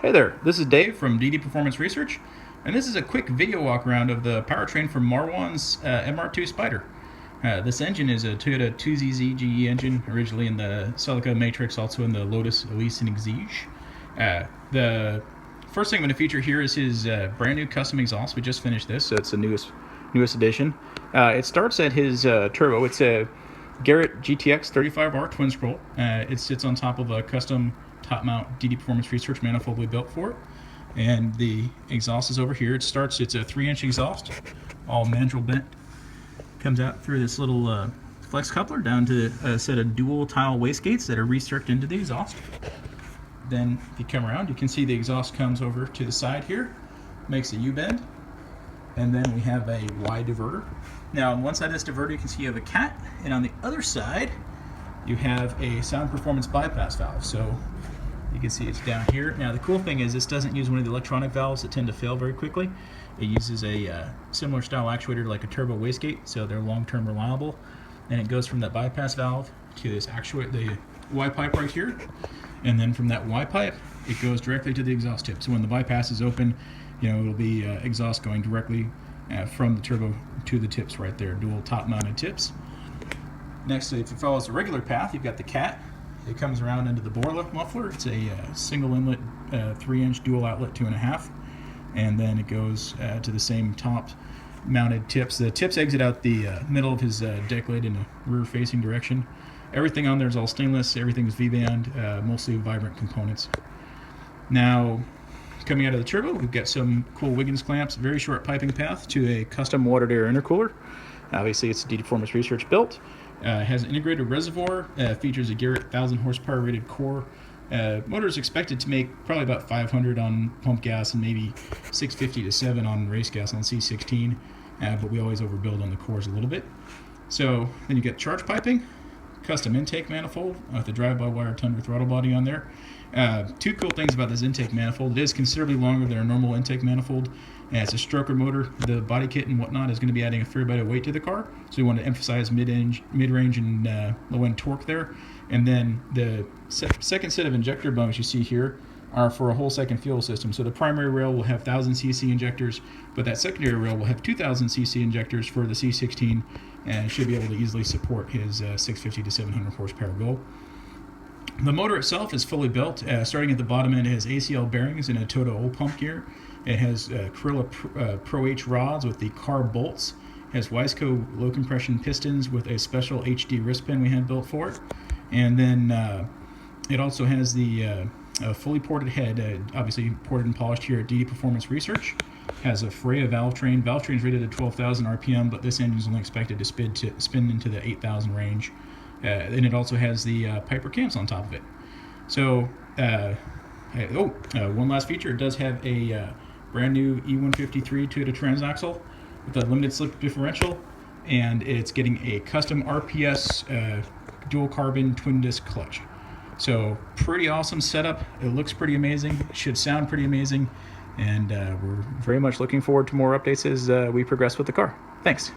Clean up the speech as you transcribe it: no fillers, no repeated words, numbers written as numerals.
Hey there, this is Dave from DD Performance Research, and this is a quick video walk around of the powertrain from Marwan's MR2 Spyder. This engine is a Toyota 2ZZ GE engine, originally in the Celica Matrix, also in the Lotus Elise and Exige. The first thing I'm going to feature here is his brand new custom exhaust. We just finished this, so it's the newest edition. It starts at his turbo. It's a Garrett GTX 35R twin scroll. It sits on top of a custom top mount DD Performance Research manifold we built for it. And the exhaust is over here. It's a 3-inch exhaust, all mandrel bent. Comes out through this little flex coupler down to a set of dual tile wastegates that are recirced into the exhaust. Then if you come around, you can see the exhaust comes over to the side here, makes a U-bend, and then we have a Y diverter. Now on one side of this diverter you can see you have a cat, and on the other side you have a sound performance bypass valve. So you can see it's down here. Now the cool thing is this doesn't use one of the electronic valves that tend to fail very quickly. It uses a similar style actuator like a turbo wastegate, so they're long-term reliable. And it goes from that bypass valve to this the Y pipe right here, and then from that Y pipe it goes directly to the exhaust tip. So when the bypass is open, it'll be exhaust going directly from the turbo to the tips right there, dual top-mounted tips. Next, if it follows the regular path, you've got the cat. It comes around into the bore muffler. It's a single inlet 3-inch dual outlet 2.5, and then it goes to the same top mounted tips. The tips exit out the middle of his deck lid in a rear facing direction. Everything on there is all stainless. Everything is V-band, mostly vibrant components. Now coming out of the turbo, we've got some cool Wiggins clamps, very short piping path to a custom watered air intercooler. Obviously it's DD Performance Research built. Has an integrated reservoir, features a Garrett 1,000 horsepower rated core. Motor is expected to make probably about 500 on pump gas and maybe 650 to 7 on race gas on C16, but we always overbuild on the cores a little bit. So then you get charge piping, custom intake manifold with the drive-by-wire Tundra throttle body on there. Two cool things about this intake manifold: it is considerably longer than a normal intake manifold. It's a stoker motor. The body kit and whatnot is going to be adding a fair bit of weight to the car, so we want to emphasize mid-range and low-end torque there. And then the second set of injector bungs you see here are for a whole second fuel system. So the primary rail will have 1,000cc injectors, but that secondary rail will have 2,000cc injectors for the C16, and should be able to easily support his 650 to 700 horsepower goal. The motor itself is fully built. Starting at the bottom end, it has ACL bearings and a Toto oil pump gear. It has Corilla Pro H rods with the carb bolts. It has Wiseco low compression pistons with a special HD wrist pin we had built for it. And then it also has the fully ported head, obviously ported and polished here at DD Performance Research. Has a Freya valve train. Valve train is rated at 12,000 RPM, but this engine is only expected to spin into the 8,000 range. And it also has the Piper cams on top of it. So, one last feature: it does have a brand new E153 Toyota transaxle with a limited slip differential, and it's getting a custom RPS dual carbon twin disc clutch. So pretty awesome setup. It looks pretty amazing. It should sound pretty amazing, and we're very much looking forward to more updates as we progress with the car. Thanks.